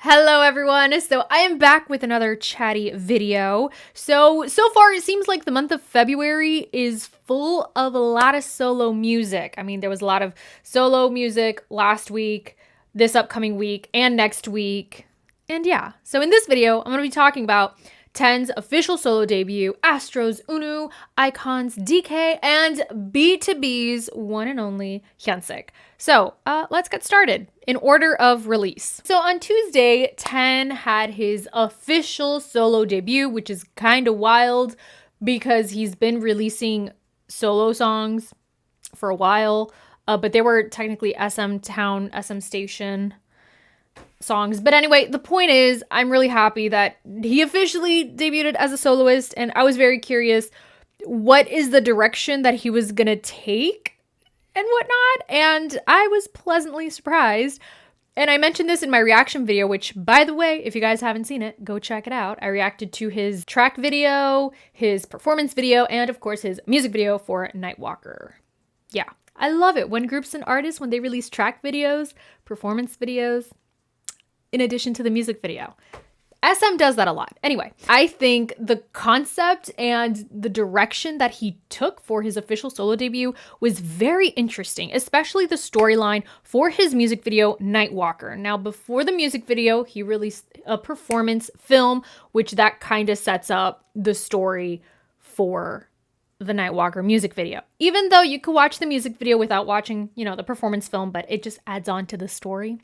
Hello everyone. So I am back with another chatty video. So far it seems like the month of February is full of a lot of solo music. I mean, there was a lot of solo music last week, this upcoming week, and next week. And yeah, so in this video, I'm going to be talking about Ten's official solo debut, Astro Eunwoo, iKON's DK, and BTOB's one and only Hyunsik. So let's get started in order of release. So on Tuesday, Ten had his official solo debut, which is kind of wild because he's been releasing solo songs for a while, but they were technically SM Town, SM Station songs. But anyway, the point is, I'm really happy that he officially debuted as a soloist, and I was very curious what is the direction that he was gonna take and whatnot, and I was pleasantly surprised. And I mentioned this in my reaction video, which, by the way, if you guys haven't seen it, go check it out. I reacted to his track video, his performance video, and of course his music video for Nightwalker. Yeah, I love it when groups and artists, when they release track videos, performance videos, in addition to the music video. SM does that a lot. Anyway, I think the concept and the direction that he took for his official solo debut was very interesting, especially the storyline for his music video, Nightwalker. Now, before the music video, he released a performance film, which that kind of sets up the story for the Nightwalker music video. Even though you could watch the music video without watching, the performance film, but it just adds on to the story.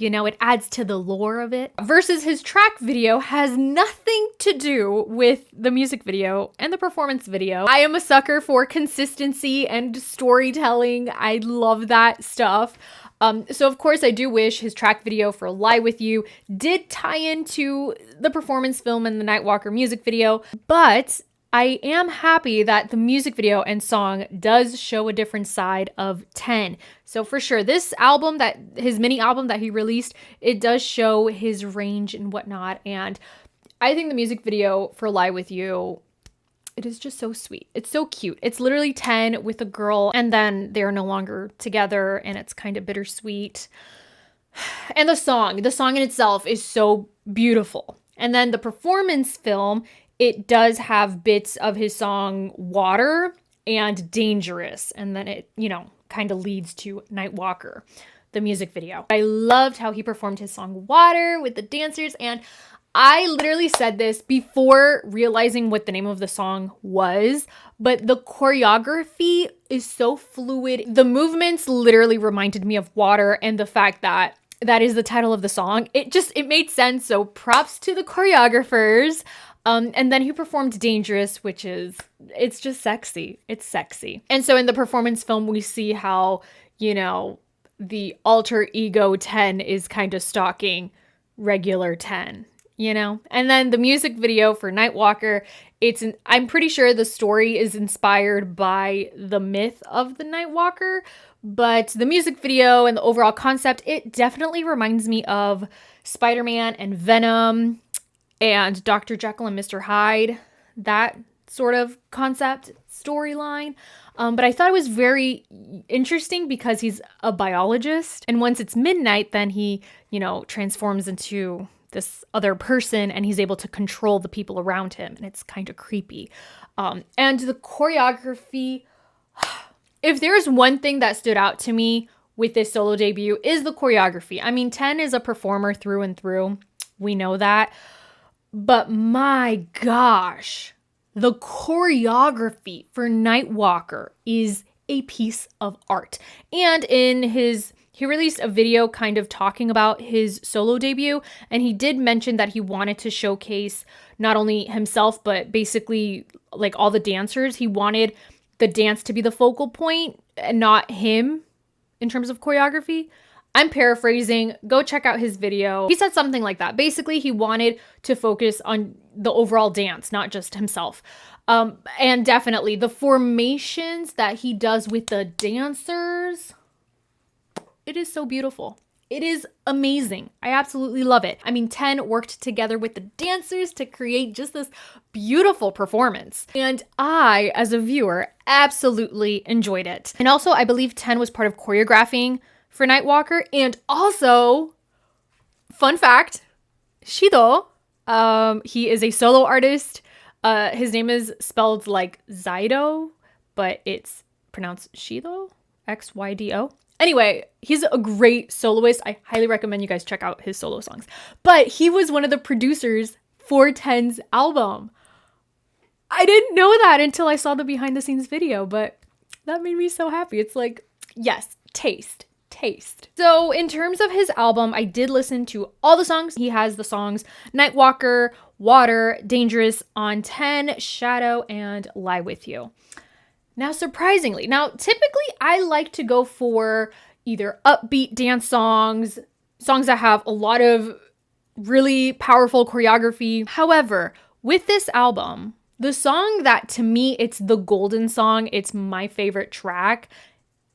It adds to the lore of it. Versus his track video has nothing to do with the music video and the performance video. I am a sucker for consistency and storytelling. I love that stuff. So of course I do wish his track video for Lie With You did tie into the performance film and the Nightwalker music video, but I am happy that the music video and song does show a different side of Ten. So for sure, this album, his mini album that he released, it does show his range and whatnot. And I think the music video for Lie With You, it is just so sweet. It's so cute. It's literally Ten with a girl, and then they're no longer together, and it's kind of bittersweet. And the song in itself is so beautiful. And then the performance film, it does have bits of his song Water and Dangerous. And then it, kind of leads to Nightwalker, the music video. I loved how he performed his song Water with the dancers. And I literally said this before realizing what the name of the song was, but the choreography is so fluid. The movements literally reminded me of Water, and the fact that that is the title of the song, it made sense. So props to the choreographers. And then he performed Dangerous, which it's just sexy. It's sexy. And so in the performance film, we see how, the alter ego Ten is kind of stalking regular Ten, And then the music video for Nightwalker, I'm pretty sure the story is inspired by the myth of the Nightwalker, but the music video and the overall concept, it definitely reminds me of Spider-Man and Venom and Dr. Jekyll and Mr. Hyde, that sort of concept storyline. But I thought it was very interesting because he's a biologist. And once it's midnight, then he, transforms into this other person, and he's able to control the people around him. And it's kind of creepy. And the choreography, if there's one thing that stood out to me with this solo debut, is the choreography. I mean, Ten is a performer through and through. We know that. But my gosh, the choreography for Nightwalker is a piece of art. And he released a video kind of talking about his solo debut, and he did mention that he wanted to showcase not only himself, but basically like all the dancers. He wanted the dance to be the focal point and not him in terms of choreography. I'm paraphrasing. Go check out his video. He said something like that. Basically, he wanted to focus on the overall dance, not just himself. And definitely the formations that he does with the dancers, it is so beautiful. It is amazing. I absolutely love it. I mean, Ten worked together with the dancers to create just this beautiful performance. And I, as a viewer, absolutely enjoyed it. And also, I believe Ten was part of choreographing for Nightwalker. And also, fun fact, Shido. He is a solo artist. His name is spelled like Zydo, but it's pronounced Shido, Xydo. Anyway, he's a great soloist. I highly recommend you guys check out his solo songs. But he was one of the producers for Ten's album. I didn't know that until I saw the behind the scenes video, but that made me so happy. It's like, yes, taste. So in terms of his album, I did listen to all the songs. He has the songs Nightwalker, Water, Dangerous, On 10, Shadow, and Lie With You. Now, surprisingly, typically I like to go for either upbeat dance songs that have a lot of really powerful choreography. However, with this album, the song that to me, it's the golden song, it's my favorite track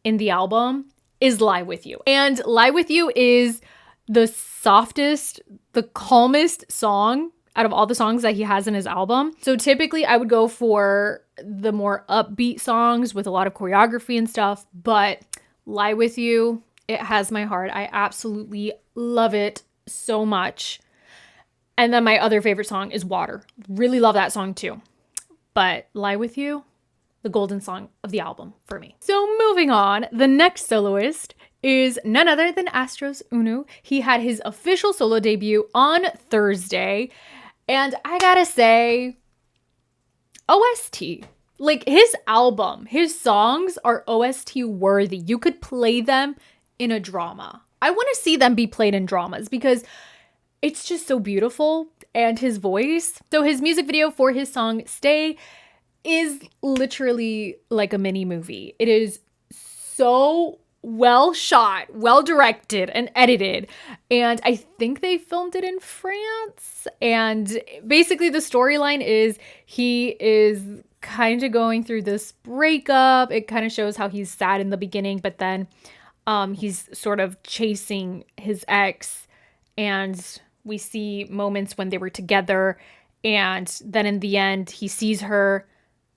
in the album, is Lie With You. And Lie With You is the softest, the calmest song out of all the songs that he has in his album. So typically I would go for the more upbeat songs with a lot of choreography and stuff, but Lie With You, it has my heart. I absolutely love it so much. And then my other favorite song is Water. Really love that song too. But Lie With You, the golden song of the album for me. So moving on, the next soloist is none other than Astro Eunwoo. He had his official solo debut on Thursday. And I gotta say, OST. Like his album, his songs are OST worthy. You could play them in a drama. I want to see them be played in dramas because it's just so beautiful. And his voice. So his music video for his song Stay is literally like a mini movie. It is so well shot, well directed and edited. And I think they filmed it in France. And basically the storyline is he is kind of going through this breakup. It kind of shows how he's sad in the beginning, but then he's sort of chasing his ex, and we see moments when they were together, and then in the end he sees her,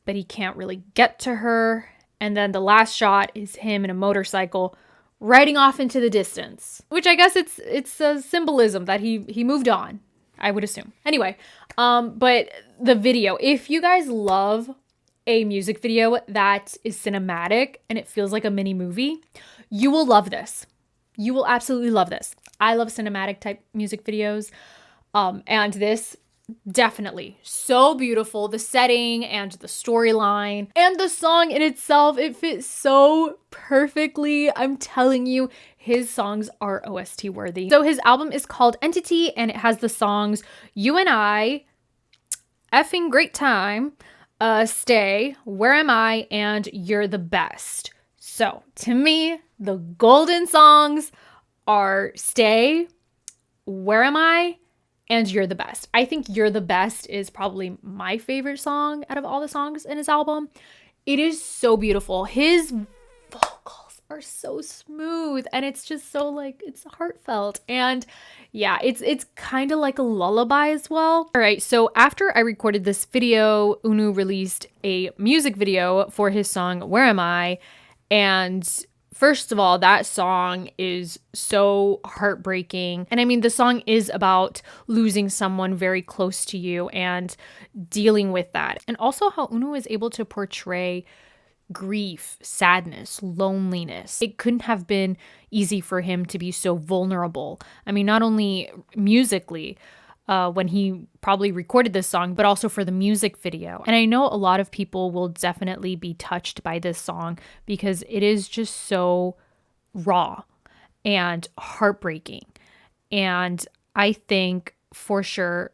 but he can't really get to her. And then the last shot is him in a motorcycle riding off into the distance, which I guess it's a symbolism that he moved on, I would assume. Anyway, but the video, if you guys love a music video that is cinematic and it feels like a mini movie, you will love this. You will absolutely love this. I love cinematic type music videos. And this definitely so beautiful. The setting and the storyline and the song in itself, it fits so perfectly. I'm telling you, his songs are OST worthy. So his album is called Entity, and it has the songs You and I, Effing Great Time, Stay, Where Am I, and You're the Best. So to me, the golden songs are Stay, Where Am I, and You're the Best. I think You're the Best is probably my favorite song out of all the songs in his album. It is so beautiful. His vocals are so smooth, and it's just so like, it's heartfelt. And yeah, it's kind of like a lullaby as well. All right, so after I recorded this video, Eunwoo released a music video for his song Where Am I? And first of all, that song is so heartbreaking. And I mean, the song is about losing someone very close to you and dealing with that. And also how Eunwoo is able to portray grief, sadness, loneliness. It couldn't have been easy for him to be so vulnerable. I mean, not only musically, when he probably recorded this song, but also for the music video. And I know a lot of people will definitely be touched by this song because it is just so raw and heartbreaking. And I think for sure,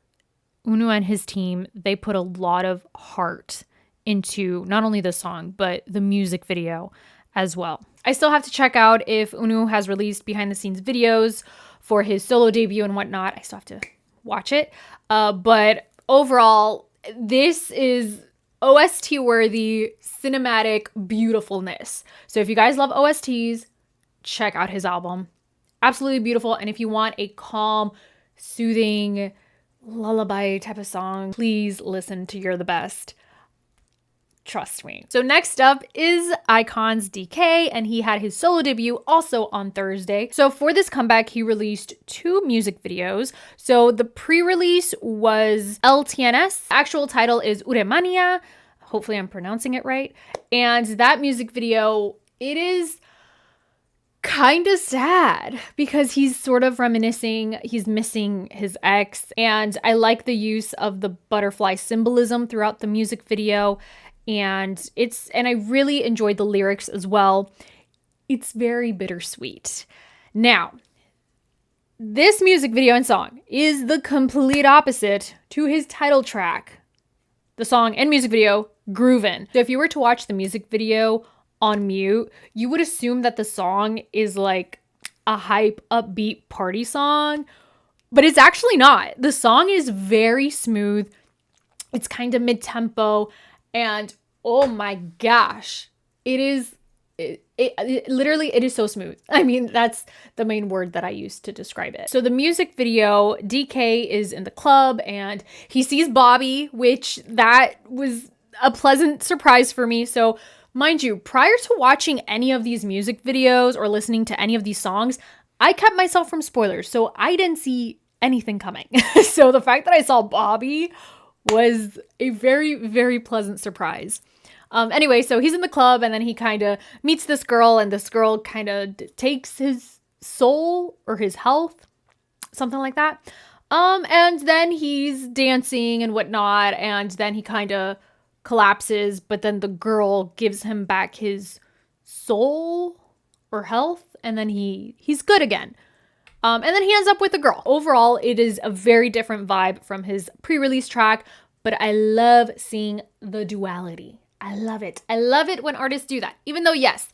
Eunwoo and his team, they put a lot of heart into not only the song, but the music video as well. I still have to check out if Eunwoo has released behind the scenes videos for his solo debut and whatnot. I still have to watch it. But overall, this is OST worthy, cinematic beautifulness. So if you guys love OSTs, check out his album. Absolutely beautiful. And if you want a calm, soothing, lullaby type of song, please listen to You're the Best. Trust me. So next up is iKON's DK, and he had his solo debut also on Thursday. So for this comeback, he released 2 music videos. So the pre-release was LTNS. The actual title is Uremania. Hopefully I'm pronouncing it right. And that music video, it is kind of sad because he's sort of reminiscing, he's missing his ex. And I like the use of the butterfly symbolism throughout the music video. And I really enjoyed the lyrics as well. It's very bittersweet. Now, this music video and song is the complete opposite to his title track, the song and music video, Groovin. So if you were to watch the music video on mute, you would assume that the song is like a hype, upbeat party song, but it's actually not. The song is very smooth. It's kind of mid-tempo. And oh my gosh, it literally, it is so smooth. I mean, that's the main word that I use to describe it. So the music video, DK is in the club and he sees Bobby, which that was a pleasant surprise for me. So mind you, prior to watching any of these music videos or listening to any of these songs, I kept myself from spoilers. So I didn't see anything coming. So the fact that I saw Bobby was a very, very pleasant surprise. Anyway, so he's in the club and then he kind of meets this girl and this girl kind of takes his soul or his health, something like that. And then he's dancing and whatnot, and then he kind of collapses, but then the girl gives him back his soul or health, and then he's good again. And then he ends up with a girl. Overall, it is a very different vibe from his pre-release track, but I love seeing the duality. I love it. I love it when artists do that. Even though, yes,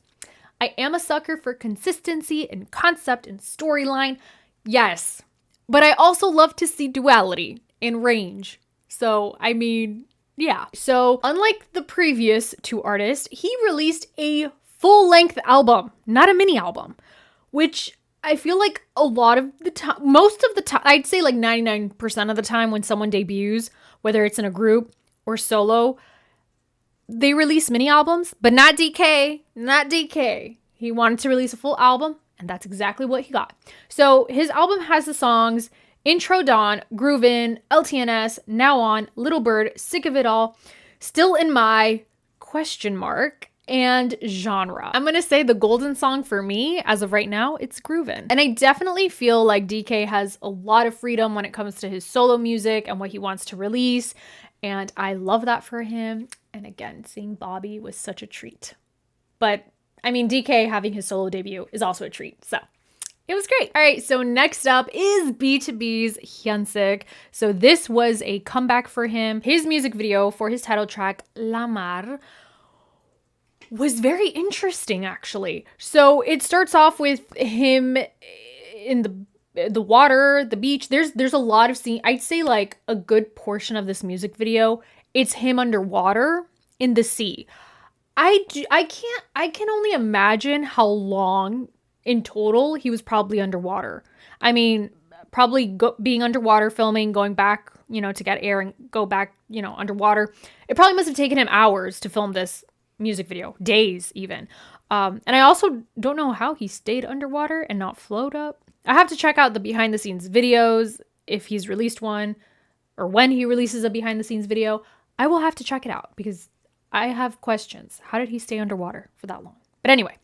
I am a sucker for consistency and concept and storyline. Yes. But I also love to see duality and range. So, I mean, yeah. So, unlike the previous 2 artists, he released a full-length album, not a mini album, which I feel like a lot of the time, most of the time, I'd say like 99% of the time when someone debuts, whether it's in a group or solo, they release mini albums, but not DK, not DK. He wanted to release a full album, and that's exactly what he got. So his album has the songs Intro Dawn, Groovin, LTNS, Now On, Little Bird, Sick of It All, Still in My, question mark, and genre. I'm gonna say the golden song for me, as of right now, it's Groovin. And I definitely feel like DK has a lot of freedom when it comes to his solo music and what he wants to release. And I love that for him. And again, seeing Bobby was such a treat. But I mean, DK having his solo debut is also a treat. So it was great. All right, so next up is BTOB's Hyunsik. So this was a comeback for him. His music video for his title track, La Mar, was very interesting, actually. So it starts off with him in the water, the beach. There's a lot of scene. I'd say like a good portion of this music video, it's him underwater in the sea. I can only imagine how long in total he was probably underwater. I mean, probably being underwater filming, going back, to get air and go back, underwater. It probably must have taken him hours to film this music video, days even. And I also don't know how he stayed underwater and not float up. I have to check out the behind the scenes videos if he's released one or when he releases a behind the scenes video. I will have to check it out because I have questions. How did he stay underwater for that long? But anyway,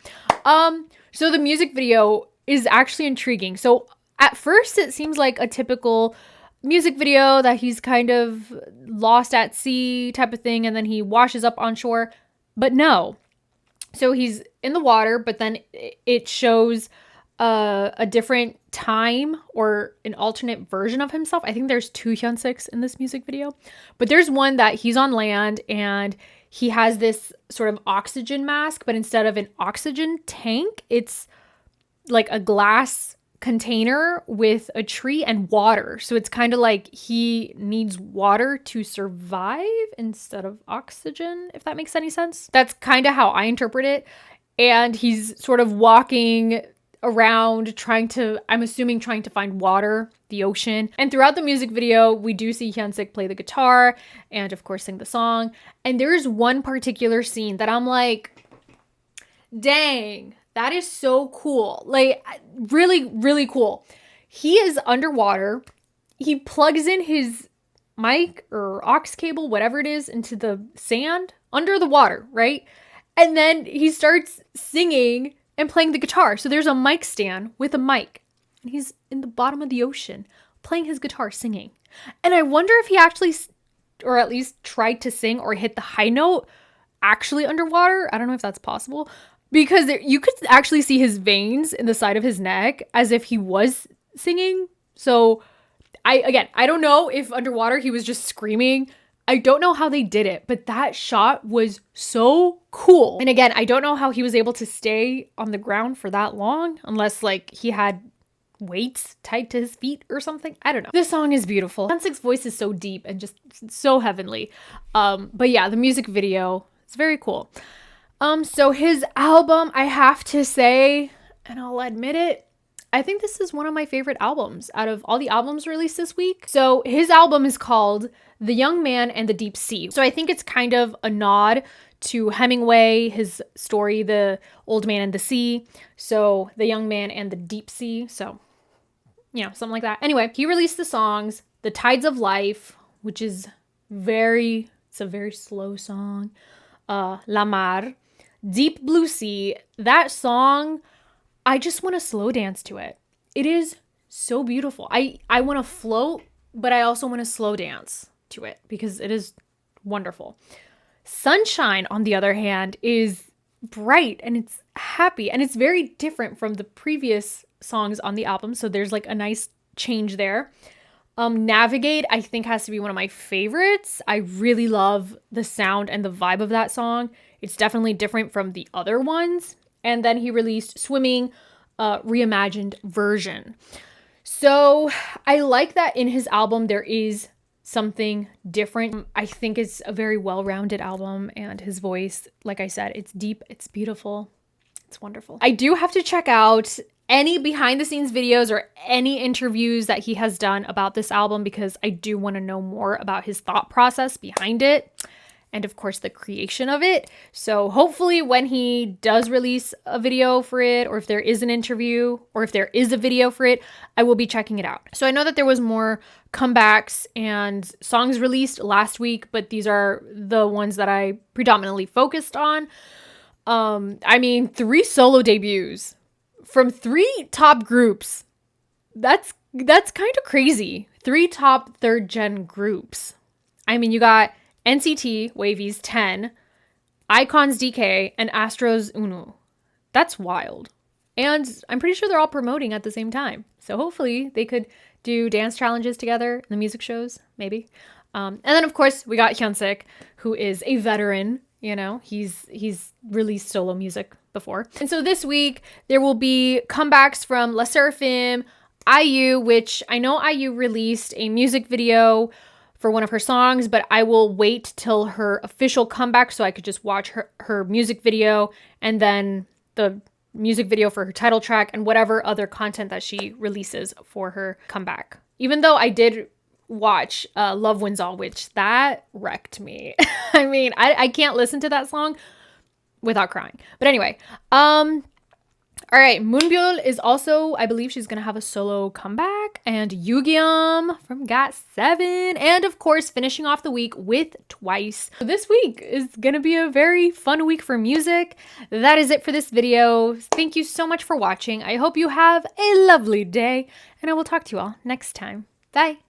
so the music video is actually intriguing. So at first it seems like a typical music video that he's kind of lost at sea type of thing, and then he washes up on shore. But no. So he's in the water, but then it shows a different time or an alternate version of himself. I think there's 2 Hyunsiks in this music video, but there's one that he's on land and he has this sort of oxygen mask, but instead of an oxygen tank, it's like a glass container with a tree and water. So it's kind of like he needs water to survive instead of oxygen, if that makes any sense. That's kind of how I interpret it. And he's sort of walking around trying to, I'm assuming trying to find water, the ocean. And throughout the music video, we do see Hyunsik play the guitar and of course sing the song. And there's one particular scene that I'm like, dang, that is so cool. Like really, really cool. He is underwater. He plugs in his mic or aux cable, whatever it is, into the sand under the water, right? And then he starts singing and playing the guitar. So there's a mic stand with a mic. And he's in the bottom of the ocean playing his guitar, singing. And I wonder if he actually, or at least tried to sing or hit the high note actually underwater. I don't know if that's possible. Because you could actually see his veins in the side of his neck as if he was singing. So I don't know if underwater he was just screaming. I don't know how they did it, but that shot was so cool. And again, I don't know how he was able to stay on the ground for that long, unless like he had weights tied to his feet or something. I don't know. This song is beautiful. Hyunsik's voice is so deep and just so heavenly. But yeah, the music video is very cool. So his album, I have to say, and I'll admit it, I think this is one of my favorite albums out of all the albums released this week. So his album is called The Young Man and the Deep Sea. So I think it's kind of a nod to Hemingway, his story, The Old Man and the Sea. So The Young Man and the Deep Sea. So, you know, something like that. Anyway, he released the songs, The Tides of Life, which is it's a very slow song. La Mar, Deep Blue Sea. That song, I just want to slow dance to it. It is so beautiful. I want to float, but I also want to slow dance to it because it is wonderful. Sunshine, on the other hand, is bright and it's happy and it's very different from the previous songs on the album. So there's like a nice change there. Navigate, I think, has to be one of my favorites. I really love the sound and the vibe of that song. It's definitely different from the other ones. And then he released Swimming, Reimagined Version. So I like that in his album there is something different. I think it's a very well-rounded album, and his voice, like I said, it's deep, it's beautiful, it's wonderful. I do have to check out any behind-the-scenes videos or any interviews that he has done about this album because I do want to know more about his thought process behind it. And of course the creation of it. So hopefully when he does release a video for it, or if there is an interview, or if there is a video for it, I will be checking it out. So I know that there was more comebacks and songs released last week, but these are the ones that I predominantly focused on. I mean, 3 solo debuts from 3 top groups. That's kind of crazy. 3 top 3rd gen groups. I mean, you got NCT, WayV Ten, iKON's DK, and Astro's Eunwoo. That's wild. And I'm pretty sure they're all promoting at the same time. So hopefully they could do dance challenges together in the music shows, maybe. And then of course we got Hyunsik, who is a veteran. You know, he's released solo music before. And so this week there will be comebacks from LE SSERAFIM, IU, which I know IU released a music video for one of her songs, but I will wait till her official comeback so I could just watch her music video and then the music video for her title track and whatever other content that she releases for her comeback. Even though I did watch Love Wins All, which that wrecked me. I mean, I can't listen to that song without crying. But anyway, all right, Moonbyul is also, I believe she's going to have a solo comeback, and Yugyeom from GOT7, and of course, finishing off the week with Twice. So this week is going to be a very fun week for music. That is it for this video. Thank you so much for watching. I hope you have a lovely day, and I will talk to you all next time. Bye!